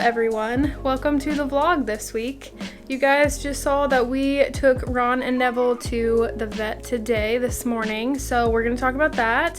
everyone, welcome to the vlog this week. You guys just saw that we took Ron and Neville to the vet this morning, so we're going to talk about that,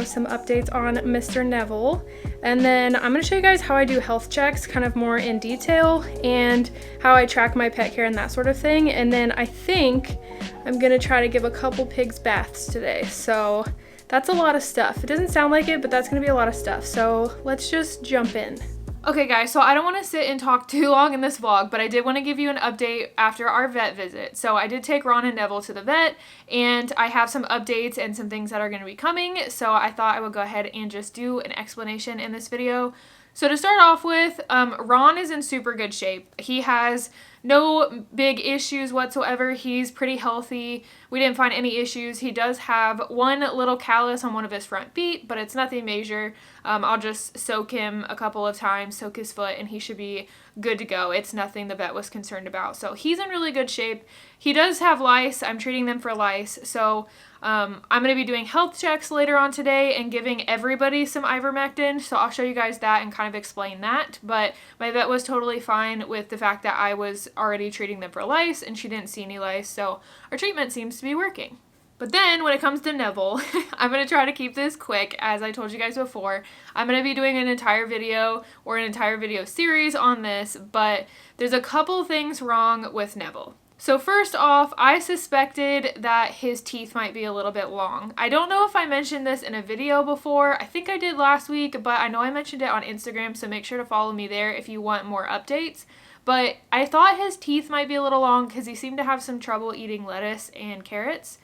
some updates on Mr. Neville, and then I'm going to show you guys how I do health checks kind of more in detail and how I track my pet care and that sort of thing. And then I think I'm going to try to give a couple pigs baths today, so that's a lot of stuff. It doesn't sound like it, but that's going to be a lot of stuff, so let's just jump in. Okay guys, so I don't want to sit and talk too long in this vlog, but I did want to give you an update after our vet visit. So I did take Ron and Neville to the vet, and I have some updates and some things that are going to be coming, so I thought I would go ahead and just do an explanation in this video. So to start off with, Ron is in super good shape. He has no big issues whatsoever. He's pretty healthy. We didn't find any issues. He does have one little callus on one of his front feet, but it's nothing major. I'll just soak him a couple of times, soak his foot, and he should be good to go. It's nothing the vet was concerned about. So he's in really good shape. He does have lice. I'm treating them for lice. So I'm going to be doing health checks later on today and giving everybody some ivermectin. So I'll show you guys that and kind of explain that. But my vet was totally fine with the fact that I was already treating them for lice and she didn't see any lice. So our treatment seems to be working. But then when it comes to Neville, I'm going to try to keep this quick. As I told you guys before, I'm going to be doing an entire video or an entire video series on this, but there's a couple things wrong with Neville. So first off, I suspected that his teeth might be a little bit long. I don't know if I mentioned this in a video before. I think I did last week, but I know I mentioned it on Instagram, so make sure to follow me there if you want more updates. But I thought his teeth might be a little long because he seemed to have some trouble eating lettuce and carrots.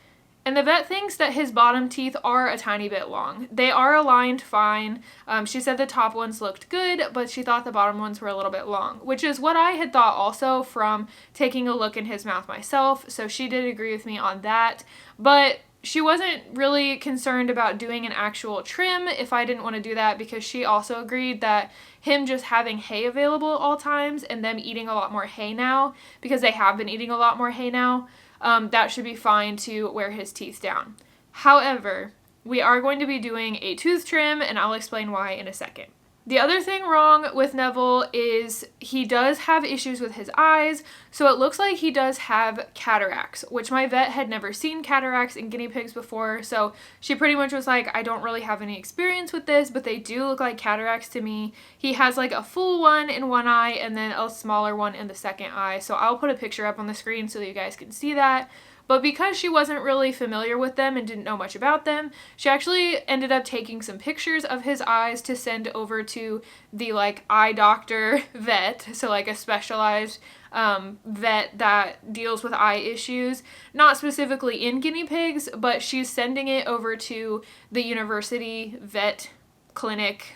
And the vet thinks that his bottom teeth are a tiny bit long. They are aligned fine. She said the top ones looked good, but she thought the bottom ones were a little bit long, which is what I had thought also from taking a look in his mouth myself. So she did agree with me on that. But she wasn't really concerned about doing an actual trim if I didn't want to do that, because she also agreed that him just having hay available at all times and them eating a lot more hay now, because they have been eating a lot more hay now, that should be fine to wear his teeth down. However, we are going to be doing a tooth trim, and I'll explain why in a second. The other thing wrong with Neville is he does have issues with his eyes, so it looks like he does have cataracts, which my vet had never seen cataracts in guinea pigs before, so she pretty much was like, I don't really have any experience with this, but they do look like cataracts to me. He has like a full one in one eye and then a smaller one in the second eye, so I'll put a picture up on the screen so that you guys can see that. But because she wasn't really familiar with them and didn't know much about them, she actually ended up taking some pictures of his eyes to send over to the eye doctor vet, so like a specialized vet that deals with eye issues, not specifically in guinea pigs, but she's sending it over to the university vet clinic,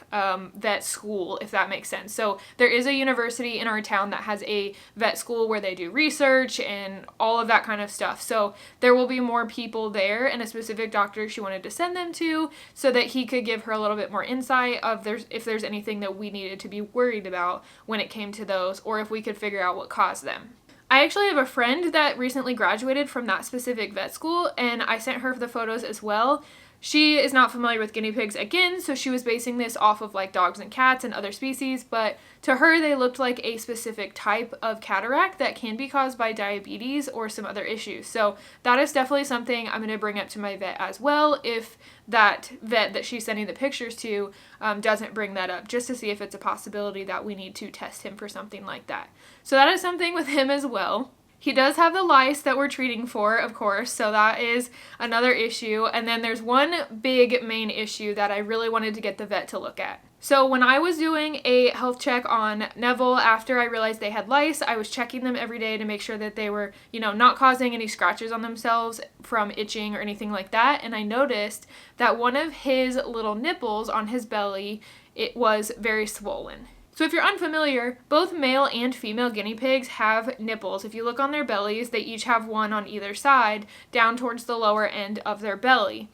vet school, if that makes sense. So there is a university in our town that has a vet school where they do research and all of that kind of stuff. So there will be more people there and a specific doctor she wanted to send them to so that he could give her a little bit more insight of if there's anything that we needed to be worried about when it came to those, or if we could figure out what caused them. I actually have a friend that recently graduated from that specific vet school, and I sent her the photos as well. She is not familiar with guinea pigs again, so she was basing this off of dogs and cats and other species, but to her they looked like a specific type of cataract that can be caused by diabetes or some other issues. So that is definitely something I'm going to bring up to my vet as well if that vet that she's sending the pictures to doesn't bring that up, just to see if it's a possibility that we need to test him for something like that. So that is something with him as well. He does have the lice that we're treating for, of course, so that is another issue. And then there's one big main issue that I really wanted to get the vet to look at. So when I was doing a health check on Neville after I realized they had lice, I was checking them every day to make sure that they were, not causing any scratches on themselves from itching or anything like that. And I noticed that one of his little nipples on his belly, it was very swollen. So if you're unfamiliar, both male and female guinea pigs have nipples. If you look on their bellies, they each have one on either side, down towards the lower end of their belly.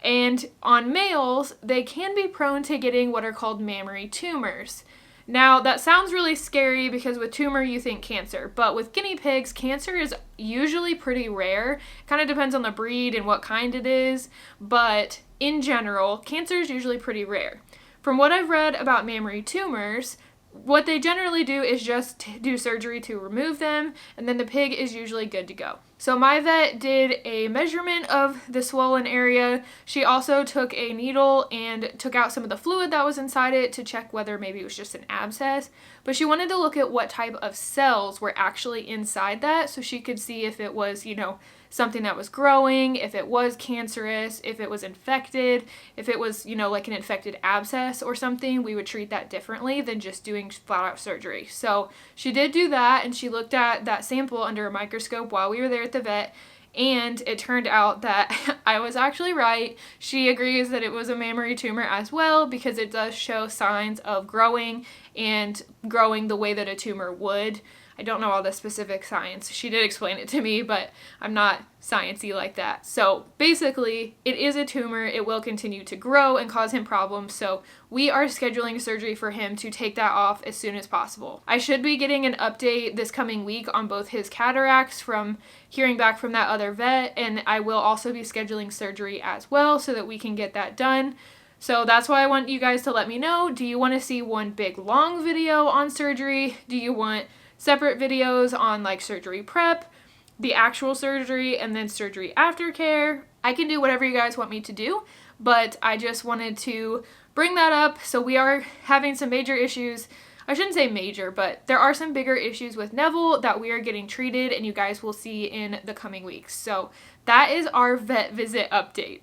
And on males, they can be prone to getting what are called mammary tumors. Now, that sounds really scary because with tumor, you think cancer. But with guinea pigs, cancer is usually pretty rare. Kind of depends on the breed and what kind it is. But in general, cancer is usually pretty rare. From what I've read about mammary tumors, what they generally do is just do surgery to remove them, and then the pig is usually good to go. So my vet did a measurement of the swollen area. She also took a needle and took out some of the fluid that was inside it to check whether maybe it was just an abscess. But she wanted to look at what type of cells were actually inside that so she could see if it was, you know, something that was growing, if it was cancerous, if it was infected, if it was, you know, like an infected abscess or something. We would treat that differently than just doing flat out surgery. So she did do that, and she looked at that sample under a microscope while we were there at the vet, and it turned out that I was actually right. She agrees that it was a mammary tumor as well, because it does show signs of growing and growing the way that a tumor would. I don't know all the specific science. She did explain it to me, but I'm not sciencey like that. So basically, it is a tumor. It will continue to grow and cause him problems. So we are scheduling surgery for him to take that off as soon as possible. I should be getting an update this coming week on both his cataracts from hearing back from that other vet, and I will also be scheduling surgery as well so that we can get that done. So that's why I want you guys to let me know. Do you want to see one big long video on surgery? Do you want separate videos on like surgery prep, the actual surgery, and then surgery aftercare? I can do whatever you guys want me to do, but I just wanted to bring that up. So we are having some major issues. I shouldn't say major, but there are some bigger issues with Neville that we are getting treated, and you guys will see in the coming weeks. So that is our vet visit update.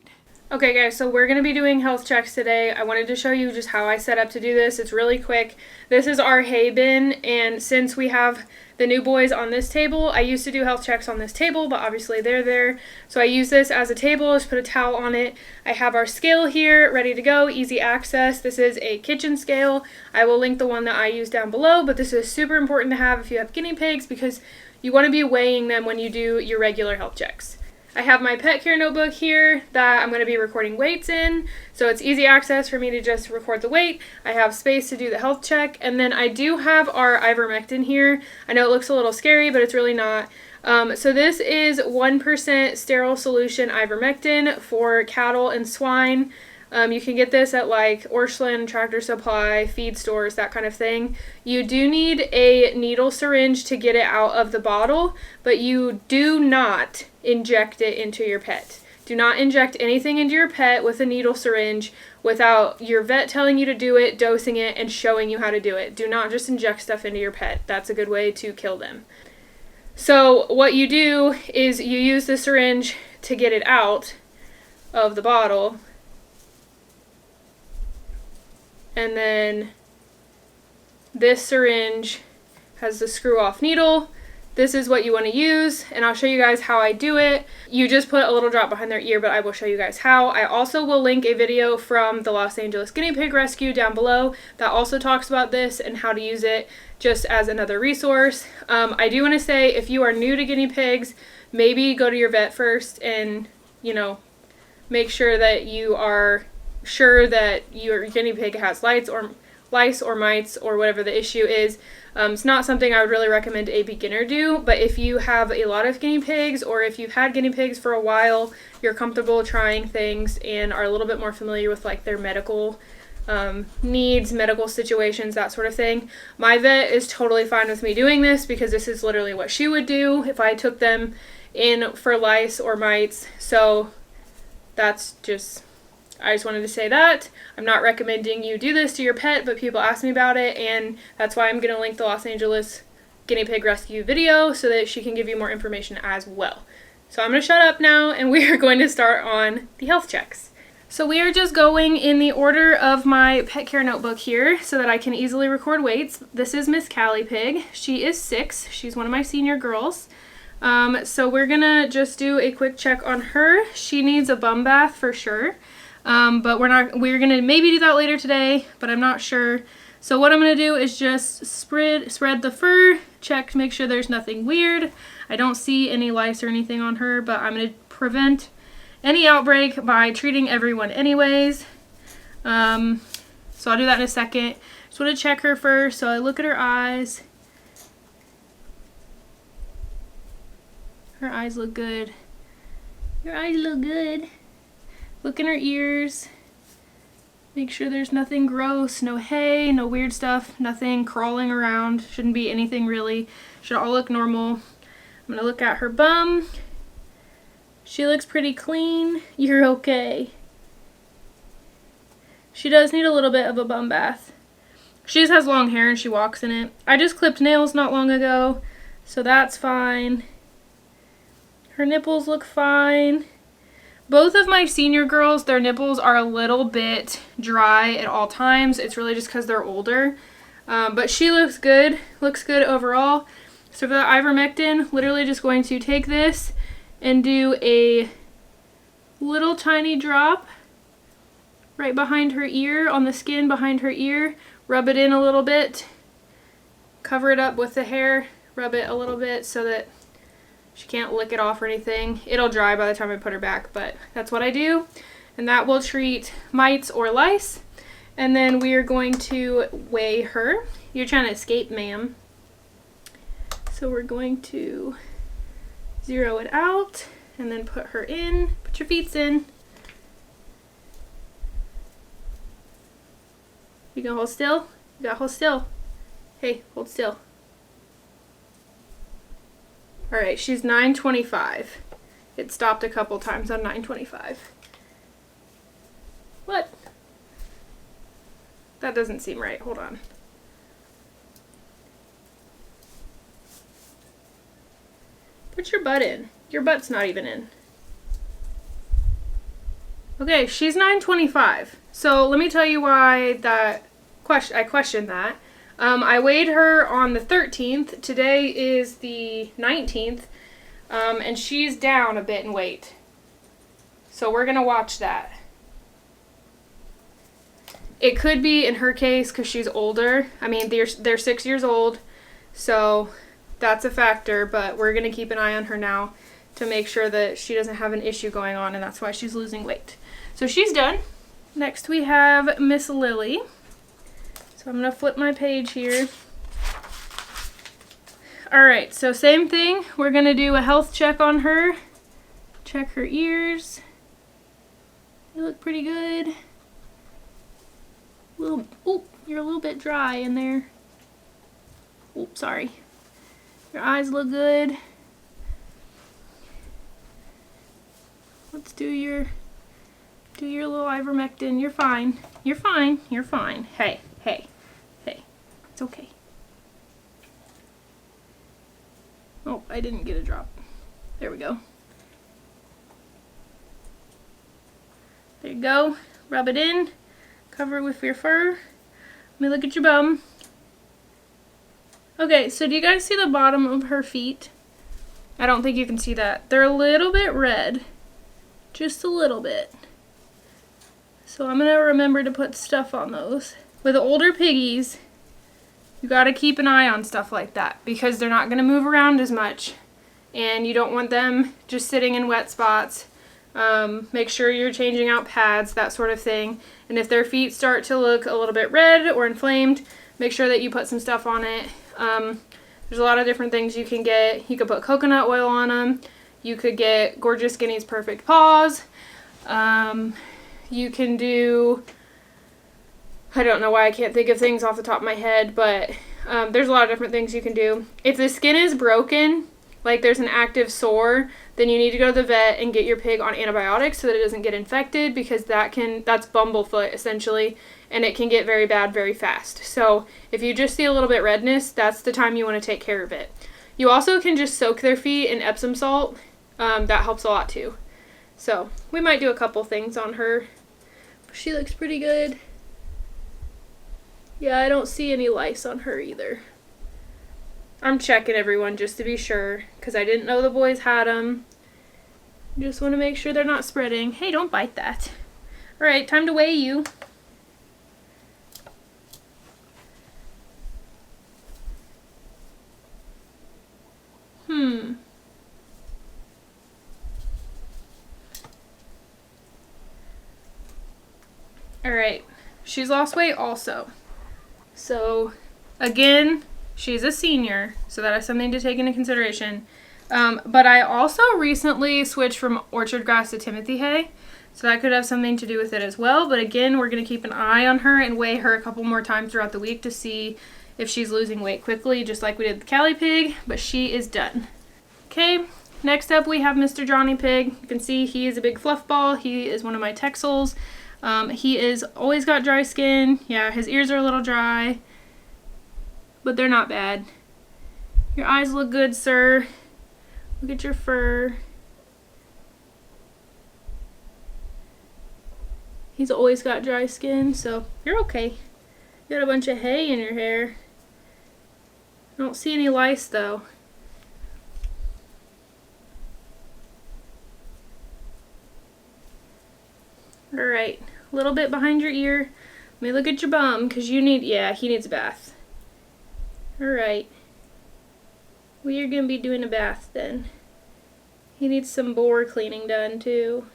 Okay guys, so we're going to be doing health checks today. I wanted to show you just how I set up to do this. It's really quick. This is our hay bin, and since we have the new boys on this table, I used to do health checks on this table, but obviously they're there. So I use this as a table, just put a towel on it. I have our scale here ready to go, easy access. This is a kitchen scale. I will link the one that I use down below, but this is super important to have if you have guinea pigs because you want to be weighing them when you do your regular health checks. I have my pet care notebook here that I'm going to be recording weights in, so it's easy access for me to just record the weight. I have space to do the health check, and then I do have our ivermectin here. I know it looks a little scary, but it's really not. So this is 1% sterile solution ivermectin for cattle and swine. You can get this at like Orscheln, Tractor Supply, feed stores, that kind of thing. You do need a needle syringe to get it out of the bottle, but you do not inject it into your pet. Do not inject anything into your pet with a needle syringe without your vet telling you to do it, dosing it, and showing you how to do it. Do not just inject stuff into your pet. That's a good way to kill them. So what you do is you use the syringe to get it out of the bottle, and then this syringe has the screw off needle. This is what you want to use, and I'll show you guys how I do it. You just put a little drop behind their ear, but I will show you guys how. I also will link a video from the Los Angeles Guinea Pig Rescue down below that also talks about this and how to use it just as another resource. I do want to say, if you are new to guinea pigs, maybe go to your vet first and, you know, make sure that you are sure that your guinea pig has lice or mites or whatever the issue is. It's not something I would really recommend a beginner do, but if you have a lot of guinea pigs, or if you've had guinea pigs for a while, you're comfortable trying things and are a little bit more familiar with like their medical needs, medical situations, that sort of thing. My vet is totally fine with me doing this because this is literally what she would do if I took them in for lice or mites. So that's just, I just wanted to say that. I'm not recommending you do this to your pet, but people ask me about it, and that's why I'm going to link the Los Angeles Guinea Pig Rescue video so that she can give you more information as well. So I'm going to shut up now, and we are going to start on the health checks. So we are just going in the order of my pet care notebook here so that I can easily record weights. This is Miss Callie Pig. She is 6. She's one of my senior girls. So we're going to just do a quick check on her. She needs a bum bath for sure. But we're going to maybe do that later today, but I'm not sure. So what I'm going to do is just spread the fur, check to make sure there's nothing weird. I don't see any lice or anything on her, but I'm going to prevent any outbreak by treating everyone anyways. So I'll do that in a second. Just want to check her first. So I look at her eyes. Her eyes look good. Your eyes look good. Look in her ears. Make sure there's nothing gross, no hay, no weird stuff, nothing crawling around. Shouldn't be anything really. Should all look normal. I'm gonna look at her bum. She looks pretty clean. You're okay. She does need a little bit of a bum bath. She just has long hair and she walks in it. I just clipped nails not long ago, so that's fine. Her nipples look fine. Both of my senior girls, their nipples are a little bit dry at all times. It's really just because they're older. But she looks good overall. So for the ivermectin, literally just going to take this and do a little tiny drop right behind her ear, on the skin behind her ear. Rub it in a little bit. Cover it up with the hair. Rub it a little bit so that she can't lick it off or anything. It'll dry by the time I put her back, but that's what I do. And that will treat mites or lice. And then we are going to weigh her. You're trying to escape, ma'am. So we're going to 0 it out and then put her in. Put your feet in. You gonna hold still? You gotta hold still. Hey, hold still. Alright, she's 925. It stopped a couple times on 925. What? That doesn't seem right. Hold on. Put your butt in. Your butt's not even in. Okay, she's 925. So let me tell you why I questioned that. I weighed her on the 13th. Today is the 19th. And she's down a bit in weight. So we're going to watch that. It could be in her case because she's older. I mean, they're 6 years old. So that's a factor. But we're going to keep an eye on her now to make sure that she doesn't have an issue going on. And that's why she's losing weight. So she's done. Next we have Miss Lily. So I'm going to flip my page here. Alright, so same thing. We're going to do a health check on her. Check her ears. They look pretty good. You're a little bit dry in there. Oops, sorry. Your eyes look good. Let's do your little ivermectin. You're fine. You're fine. You're fine. Hey. It's okay. Oh, I didn't get a drop. There we go. There you go. Rub it in. Cover it with your fur. Let me look at your bum. Okay, so do you guys see the bottom of her feet? I don't think you can see that. They're a little bit red. Just a little bit. So I'm going to remember to put stuff on those. With older piggies, you got to keep an eye on stuff like that because they're not going to move around as much. And you don't want them just sitting in wet spots. Make sure you're changing out pads, that sort of thing. And if their feet start to look a little bit red or inflamed, make sure that you put some stuff on it. There's a lot of different things you can get. You could put coconut oil on them. You could get Gorgeous Guinea's Perfect Paws. You can do, I don't know why I can't think of things off the top of my head, but there's a lot of different things you can do. If the skin is broken, like there's an active sore, then you need to go to the vet and get your pig on antibiotics so that it doesn't get infected because that's bumblefoot essentially, and it can get very bad very fast. So if you just see a little bit redness, that's the time you want to take care of it. You also can just soak their feet in Epsom salt. That helps a lot too. So we might do a couple things on her. She looks pretty good. Yeah, I don't see any lice on her either. I'm checking everyone just to be sure because I didn't know the boys had them. Just want to make sure they're not spreading. Hey, don't bite that. All right, time to weigh you. Alright, she's lost weight also. So, again, she's a senior, so that is something to take into consideration. But I also recently switched from orchard grass to Timothy hay. So that could have something to do with it as well. But again, we're going to keep an eye on her and weigh her a couple more times throughout the week to see if she's losing weight quickly, just like we did the Callie Pig, but she is done. Okay, next up we have Mr. Johnny Pig. You can see he is a big fluff ball. He is one of my Texels. He is always got dry skin. Yeah, his ears are a little dry, but they're not bad. Your eyes look good, sir. Look at your fur. He's always got dry skin, so you're okay. You got a bunch of hay in your hair. I don't see any lice though. Alright, a little bit behind your ear. Let me look at your bum, because you need, yeah, he needs a bath. Alright. We are going to be doing a bath then. He needs some boar cleaning done too.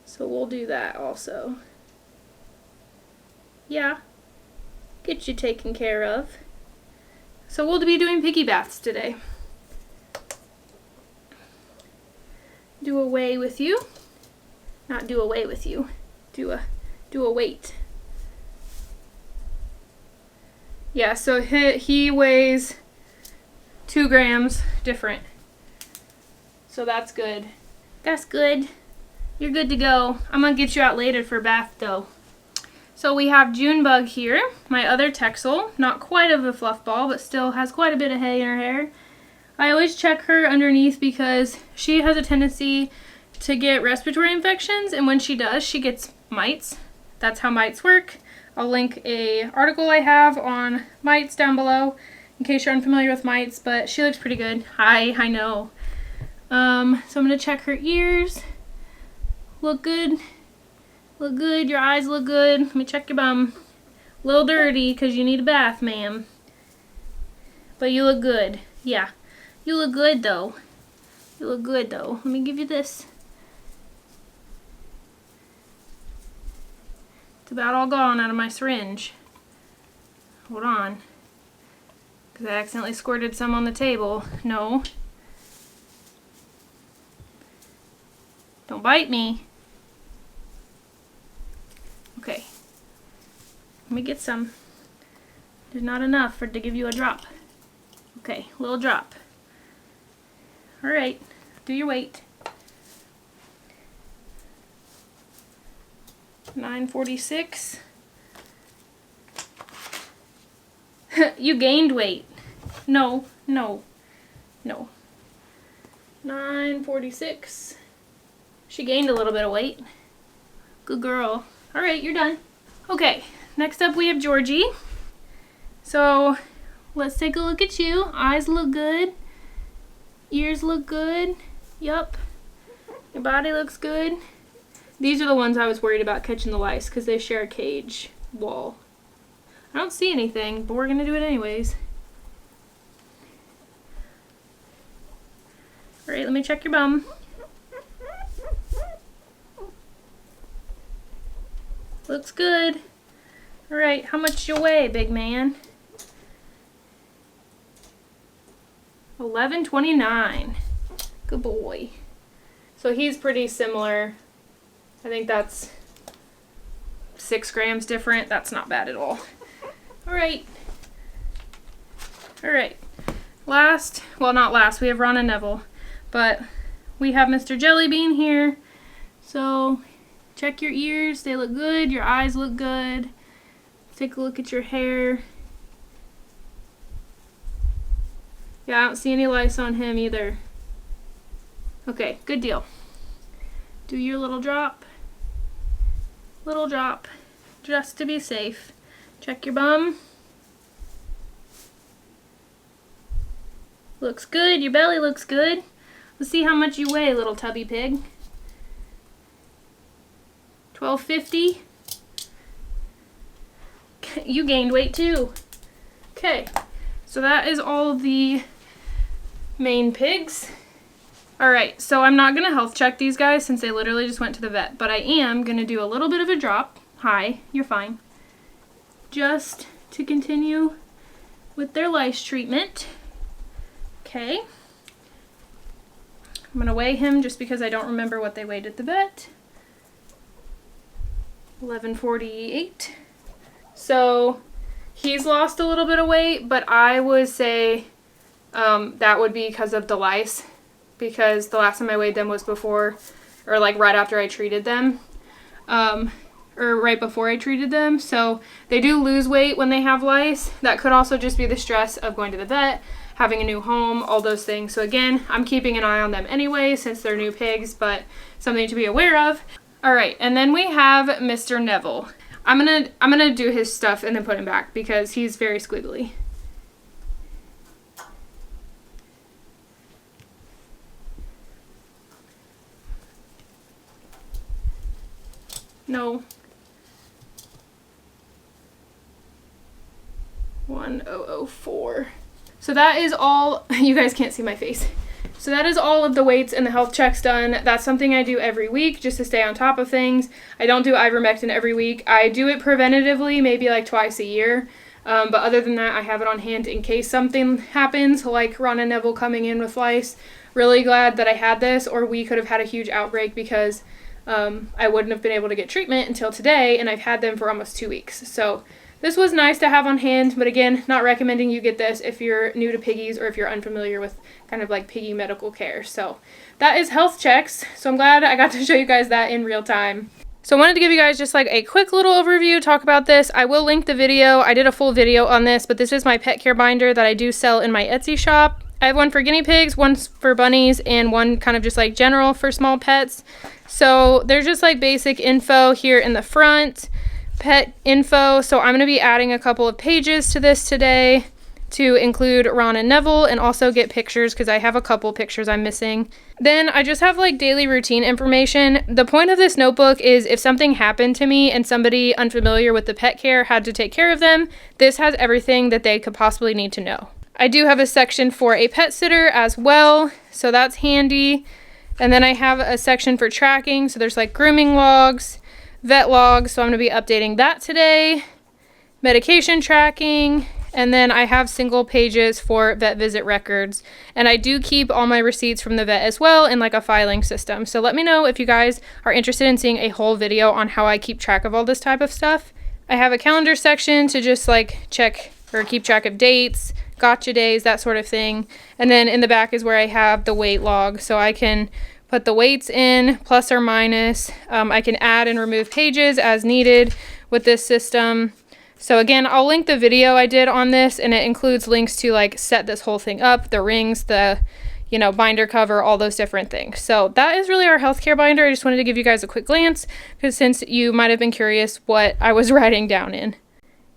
So we'll do that also. Yeah. Get you taken care of. So we'll be doing piggy baths today. Do away with you. Not do away with you. Do a weight. Yeah, so he weighs 2 grams different. So that's good. That's good. You're good to go. I'm gonna get you out later for a bath though. So we have Junebug here, my other Texel. Not quite of a fluff ball, but still has quite a bit of hay in her hair. I always check her underneath because she has a tendency to get respiratory infections, and when she does, she gets mites. That's how mites work. I'll link an article I have on mites down below in case you're unfamiliar with mites, but she looks pretty good. I know. So I'm gonna check her ears. Look good. Look good. Your eyes look good. Let me check your bum. A little dirty because you need a bath, ma'am. But you look good. Yeah. You look good, though. You look good, though. Let me give you this. It's about all gone out of my syringe. Hold on. Because I accidentally squirted some on the table. No. Don't bite me. Okay. Let me get some. There's not enough to give you a drop. Okay, little drop. Alright, do your weight. 946. You gained weight. No. 946. She gained a little bit of weight. Good girl. Alright, you're done. Okay, next up we have Georgie. So, let's take a look at you. Eyes look good. Ears look good. Yup. Your body looks good. These are the ones I was worried about catching the lice because they share a cage wall. I don't see anything, but we're going to do it anyways. Alright, let me check your bum. Looks good. Alright, how much you weigh, big man? 1129. Good boy. So he's pretty similar. I think that's 6 grams different. That's not bad at all. Alright. Alright. Last, well not last, we have Ron Neville. But we have Mr. Jellybean here. So check your ears. They look good. Your eyes look good. Take a look at your hair. Yeah, I don't see any lice on him either. Okay, good deal. Do your little drop. Little drop. Just to be safe. Check your bum. Looks good. Your belly looks good. Let's see how much you weigh, little tubby pig. 1250. You gained weight too. Okay, so that is all of the main pigs. Alright, so I'm not going to health check these guys since they literally just went to the vet, but I am going to do a little bit of a drop. Hi, you're fine. Just to continue with their lice treatment. Okay. I'm going to weigh him just because I don't remember what they weighed at the vet. 11:48. So he's lost a little bit of weight, but I would say that would be because of the lice, because the last time I weighed them was before, or like right after I treated them, or right before I treated them. So they do lose weight when they have lice. That could also just be the stress of going to the vet, having a new home, all those things. So again, I'm keeping an eye on them anyway since they're new pigs, but something to be aware of. All right, and then we have Mr. Neville. I'm gonna do his stuff and then put him back because he's very squiggly. No. 1004. So that is all. You guys can't see my face. So that is all of the weights and the health checks done. That's something I do every week just to stay on top of things. I don't do ivermectin every week. I do it preventatively, maybe like twice a year. But other than that, I have it on hand in case something happens, like Ron and Neville coming in with lice. Really glad that I had this, or we could have had a huge outbreak because I wouldn't have been able to get treatment until today, and I've had them for almost 2 weeks. So this was nice to have on hand, but again, not recommending you get this if you're new to piggies or if you're unfamiliar with kind of like piggy medical care. So that is health checks. So I'm glad I got to show you guys that in real time. So I wanted to give you guys just like a quick little overview, talk about this. I will link the video. I did a full video on this, but this is my pet care binder that I do sell in my Etsy shop. I have one for guinea pigs, one for bunnies, and one kind of just like general for small pets. So there's just like basic info here in the front, pet info. So I'm going to be adding a couple of pages to this today to include Ron and Neville and also get pictures because I have a couple pictures I'm missing. Then I just have like daily routine information. The point of this notebook is if something happened to me and somebody unfamiliar with the pet care had to take care of them, this has everything that they could possibly need to know. I do have a section for a pet sitter as well, so that's handy. And then I have a section for tracking, so there's like grooming logs, vet logs, so I'm going to be updating that today, medication tracking, and then I have single pages for vet visit records. And I do keep all my receipts from the vet as well in like a filing system. So let me know if you guys are interested in seeing a whole video on how I keep track of all this type of stuff. I have a calendar section to just like check or keep track of dates, gotcha days, that sort of thing. And then in the back is where I have the weight log, so I can put the weights in, plus or minus. I can add and remove pages as needed with this system. So again, I'll link the video I did on this, and it includes links to like set this whole thing up, the rings, the binder cover, all those different things. So that is really our healthcare binder. I just wanted to give you guys a quick glance because since you might have been curious what I was writing down in.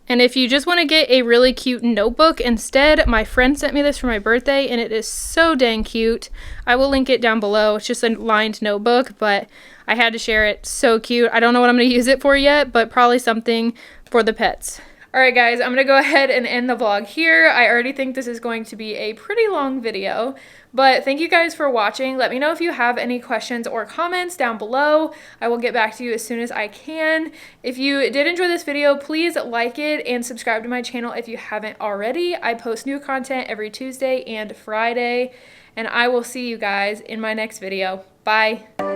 And if you just want to get a really cute notebook instead, my friend sent me this for my birthday and it is so dang cute. I will link it down below. It's just a lined notebook, but I had to share it. So cute. I don't know what I'm going to use it for yet, but probably something for the pets. Alright guys, I'm going to go ahead and end the vlog here. I already think this is going to be a pretty long video, but thank you guys for watching. Let me know if you have any questions or comments down below. I will get back to you as soon as I can. If you did enjoy this video, please like it and subscribe to my channel if you haven't already. I post new content every Tuesday and Friday, and I will see you guys in my next video. Bye!